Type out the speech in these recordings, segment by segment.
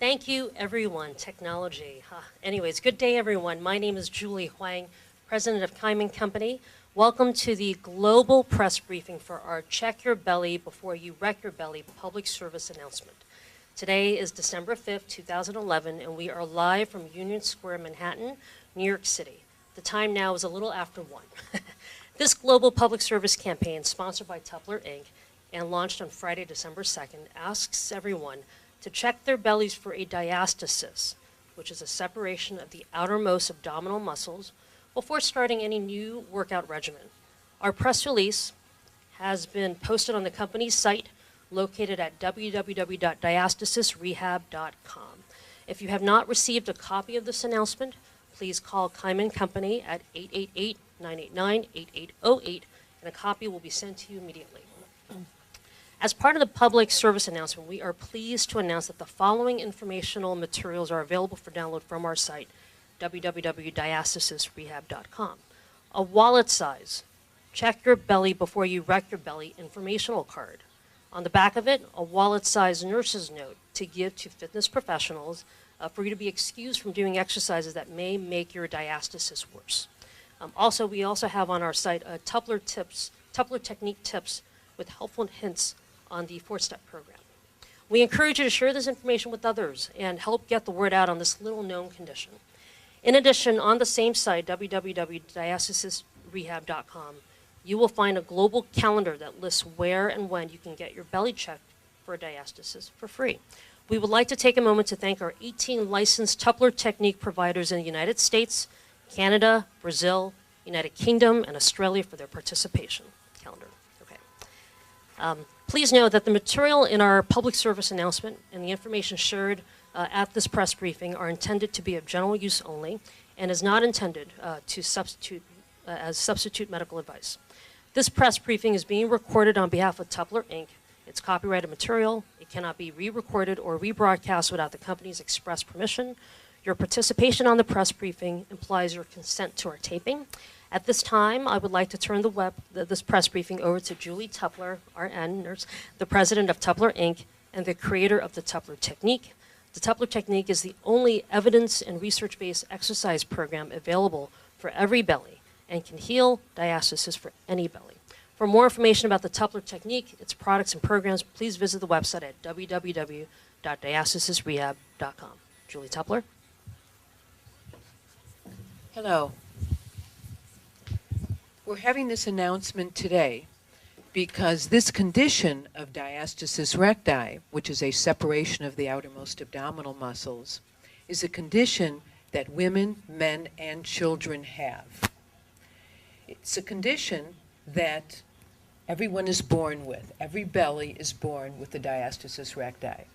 Thank you, everyone. Technology. Anyways, good day, everyone. My name is Julie Huang, president of Kaiman Company. Welcome to the global press briefing for our Check Your Belly Before You Wreck Your Belly public service announcement. Today is December 5th, 2011, and we are live from Union Square, Manhattan, New York City. The time now is a little after 1. This global public service campaign, sponsored by Tupler Inc. and launched on Friday, December 2nd, asks everyone to check their bellies for a diastasis, which is a separation of the outermost abdominal muscles before starting any new workout regimen. Our press release has been posted on the company's site located at www.diastasisrehab.com. If you have not received a copy of this announcement, please call Kaiman Company at 888-989-8808 and a copy will be sent to you immediately. As part of the public service announcement, we are pleased to announce that the following informational materials are available for download from our site, www.diastasisrehab.com. A wallet size, check your belly before you wreck your belly informational card. On the back of it, a wallet size nurse's note to give to fitness professionals for you to be excused from doing exercises that may make your diastasis worse. We also have on our site Tupler Technique tips with helpful hints on the 4-step program. We encourage you to share this information with others and help get the word out on this little known condition. In addition, on the same site, www.diastasisrehab.com, you will find a global calendar that lists where and when you can get your belly checked for a diastasis for free. We would like to take a moment to thank our 18 licensed Tupler Technique providers in the United States, Canada, Brazil, United Kingdom, and Australia for their participation. Calendar. Okay. Please know that the material in our public service announcement and the information shared at this press briefing are intended to be of general use only and is not intended to substitute medical advice. This press briefing is being recorded on behalf of Tupler Inc. It's copyrighted material. It cannot be re-recorded or rebroadcast without the company's express permission. Your participation on the press briefing implies your consent to our taping. At this time, I would like to turn this press briefing over to Julie Tupler, RN nurse, the president of Tupler Inc. and the creator of the Tupler Technique. The Tupler Technique is the only evidence and research-based exercise program available for every belly and can heal diastasis for any belly. For more information about the Tupler Technique, its products and programs, please visit the website at www.diastasisrehab.com. Julie Tupler. Hello. We're having this announcement today because this condition of diastasis recti, which is a separation of the outermost abdominal muscles, is a condition that women, men, and children have. It's a condition that everyone is born with. Every belly is born with the diastasis recti.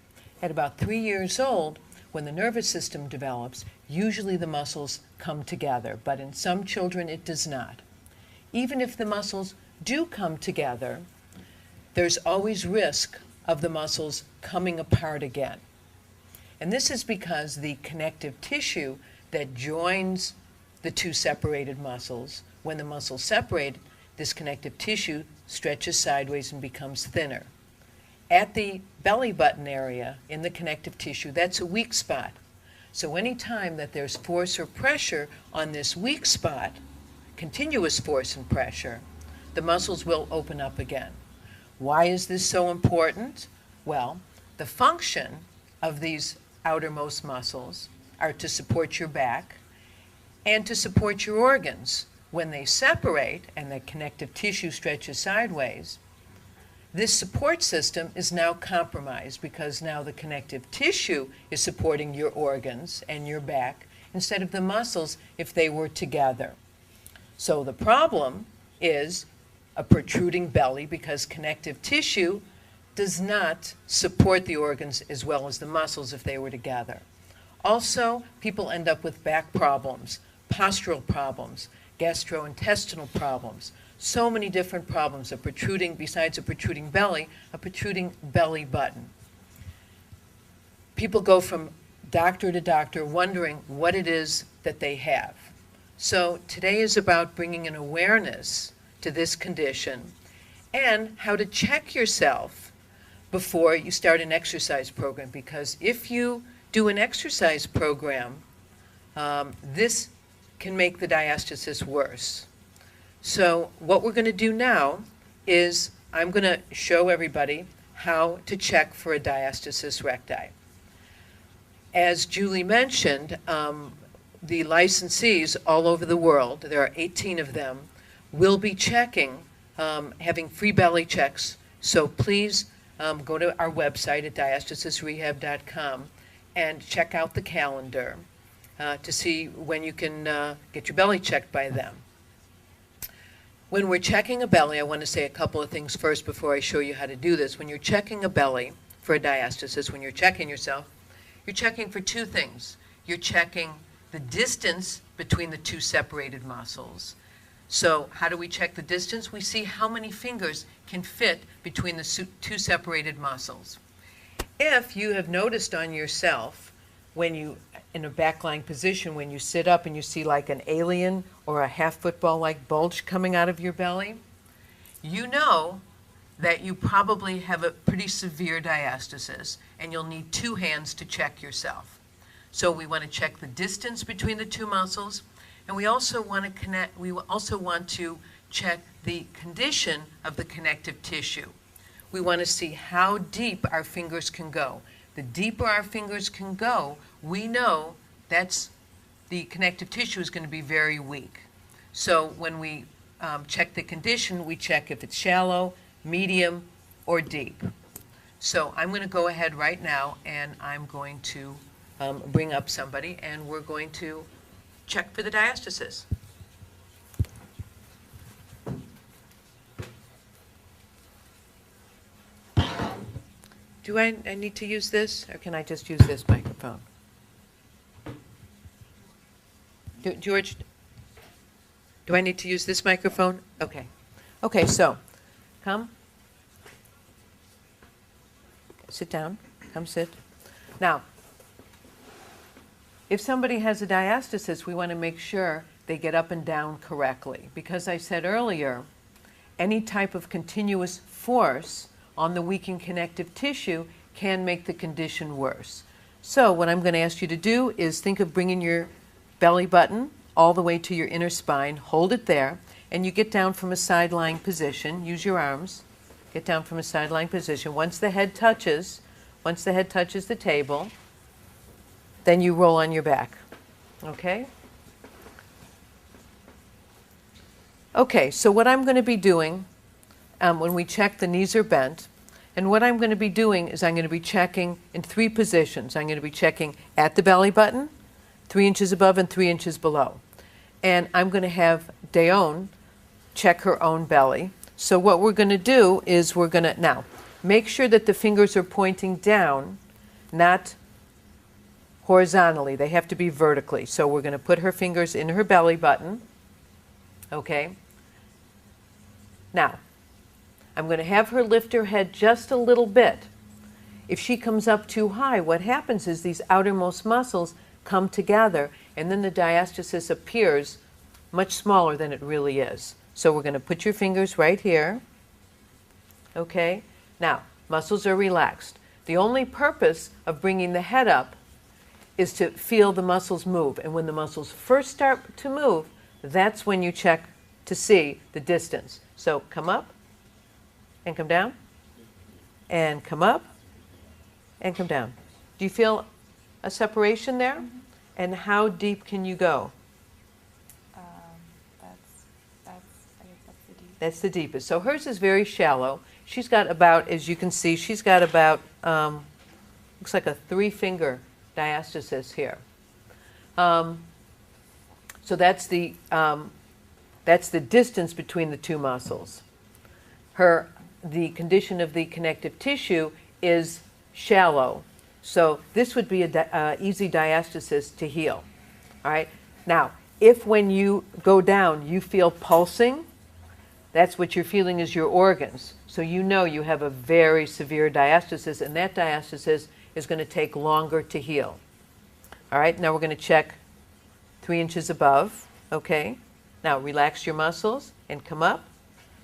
At about 3 years old, when the nervous system develops, usually the muscles come together, but in some children it does not. Even if the muscles do come together, there's always risk of the muscles coming apart again. And this is because the connective tissue that joins the two separated muscles, when the muscles separate, this connective tissue stretches sideways and becomes thinner. At the belly button area in the connective tissue, that's a weak spot. So any time that there's force or pressure on this weak spot, continuous force and pressure, the muscles will open up again. Why is this so important? Well, the function of these outermost muscles are to support your back and to support your organs. When they separate and the connective tissue stretches sideways, this support system is now compromised because now the connective tissue is supporting your organs and your back instead of the muscles if they were together. So the problem is a protruding belly because connective tissue does not support the organs as well as the muscles if they were together. Also, people end up with back problems, postural problems, gastrointestinal problems, so many different problems, besides a protruding belly button. People go from doctor to doctor wondering what it is that they have. So today is about bringing an awareness to this condition and how to check yourself before you start an exercise program, because if you do an exercise program, this can make the diastasis worse. So what we're going to do now is I'm going to show everybody how to check for a diastasis recti. As Julie mentioned, the licensees all over the world, there are 18 of them, will be checking, having free belly checks. So please go to our website at diastasisrehab.com and check out the calendar to see when you can get your belly checked by them. When we're checking a belly, I want to say a couple of things first before I show you how to do this. When you're checking a belly for a diastasis, when you're checking yourself, you're checking for two things. You're checking the distance between the two separated muscles. So how do we check the distance? We see how many fingers can fit between the two separated muscles. If you have noticed on yourself, when you, in a back-lying position, when you sit up and you see like an alien or a half football-like bulge coming out of your belly, you know that you probably have a pretty severe diastasis and you'll need two hands to check yourself. So we want to check the distance between the two muscles, and we also want to check the condition of the connective tissue. We want to see how deep our fingers can go. The deeper our fingers can go, we know that's the connective tissue is going to be very weak. So when we check the condition, we check if it's shallow, medium, or deep. So I'm going to go ahead right now and I'm going to bring up somebody and we're going to check for the diastasis. Do I need to use this, or can I just use this microphone? George, do I need to use this microphone? Okay. Okay, so come. Sit down. Come sit. Now, if somebody has a diastasis, we want to make sure they get up and down correctly. Because I said earlier, any type of continuous force on the weakened connective tissue can make the condition worse. So what I'm going to ask you to do is think of bringing your belly button all the way to your inner spine, hold it there, and you get down from a side-lying position. Use your arms. Get down from a side-lying position. Once the head touches the table, then you roll on your back. Okay? Okay, so what I'm going to be doing when we check, the knees are bent, and what I'm going to be doing is I'm going to be checking in three positions. I'm going to be checking at the belly button, 3 inches above and 3 inches below. And I'm going to have Dayon check her own belly. So what we're going to do is we're going to, now, make sure that the fingers are pointing down, not horizontally. They have to be vertically. So we're going to put her fingers in her belly button. Okay? Now, I'm going to have her lift her head just a little bit. If she comes up too high, what happens is these outermost muscles come together, and then the diastasis appears much smaller than it really is. So we're going to put your fingers right here. Okay? Now, muscles are relaxed. The only purpose of bringing the head up is to feel the muscles move. And when the muscles first start to move, that's when you check to see the distance. So come up and come down and come up and come down. Do you feel a separation there? Mm-hmm. And how deep can you go? That's the deepest. So hers is very shallow. She's got about, as you can see, she's got about, looks like a 3-finger diastasis here. So that's the distance between the two muscles. The condition of the connective tissue is shallow. So this would be an easy diastasis to heal. All right. Now, if when you go down you feel pulsing, that's what you're feeling is your organs. So you know you have a very severe diastasis, and that diastasis is going to take longer to heal. All right, now we're going to check 3 inches above. Okay, now relax your muscles and come up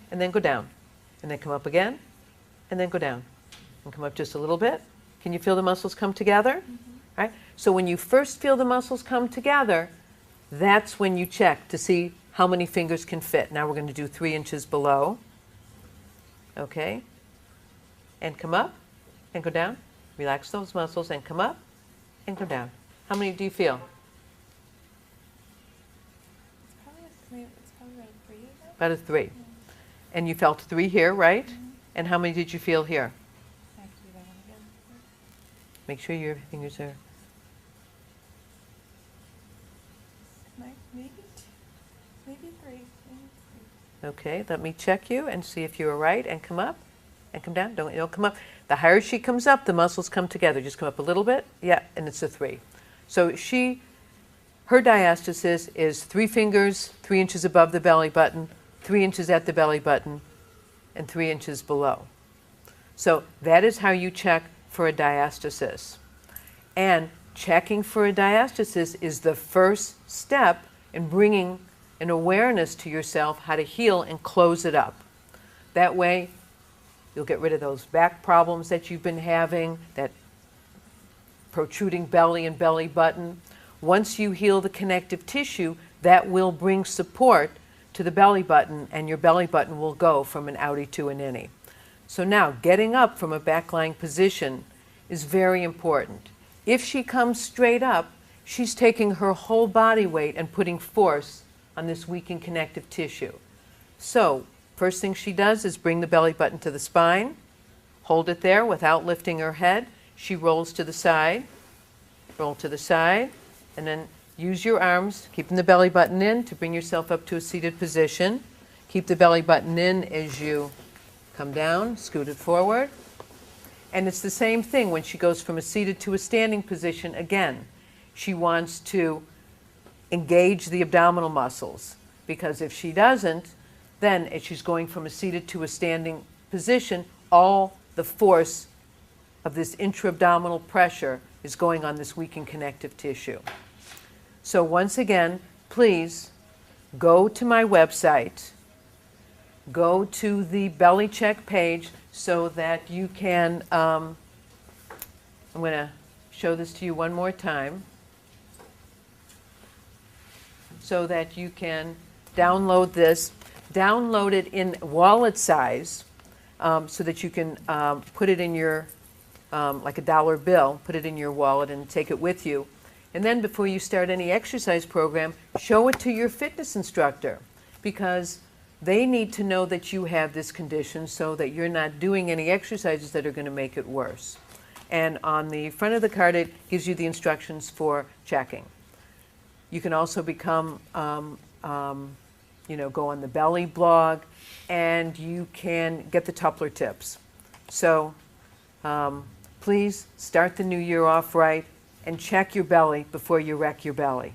and then go down. And then come up again and then go down. And come up just a little bit. Can you feel the muscles come together? Mm-hmm. right? So when you first feel the muscles come together, that's when you check to see how many fingers can fit. Now we're going to do 3 inches below. Okay? And come up and go down. Relax those muscles and come up and go down. How many do you feel? It's probably about a 3. About a 3. And you felt 3 here, right? And how many did you feel here? I have to do that one again. Make sure your fingers are... Maybe 3. Okay, let me check you and see if you were right. And come up and come down. Don't come up. The higher she comes up, the muscles come together. Just come up a little bit. Yeah, and it's a 3. So her diastasis is 3 fingers, 3 inches above the belly button, 3 inches at the belly button, and 3 inches below. So that is how you check for a diastasis. And checking for a diastasis is the first step in bringing an awareness to yourself how to heal and close it up. That way, you'll get rid of those back problems that you've been having, that protruding belly and belly button. Once you heal the connective tissue, that will bring support to the belly button, and your belly button will go from an outie to an innie. So now, getting up from a back-lying position is very important. If she comes straight up, she's taking her whole body weight and putting force on this weakened connective tissue. So, first thing she does is bring the belly button to the spine, hold it there without lifting her head. She rolls to the side, roll to the side, and then use your arms, keeping the belly button in to bring yourself up to a seated position. Keep the belly button in as you come down, scoot it forward. And it's the same thing when she goes from a seated to a standing position. Again, she wants to engage the abdominal muscles, because if she doesn't, then as she's going from a seated to a standing position, all the force of this intra-abdominal pressure is going on this weakened connective tissue. So once again, please go to my website, go to the belly check page so that you can, I'm going to show this to you one more time, so that you can download this, download it in wallet size, so that you can put it in your, like a dollar bill, put it in your wallet and take it with you. And then before you start any exercise program, show it to your fitness instructor, because they need to know that you have this condition so that you're not doing any exercises that are going to make it worse. And on the front of the card, it gives you the instructions for checking. You can also become, go on the belly blog, and you can get the Tupler tips. So please start the new year off right and check your belly before you wreck your belly.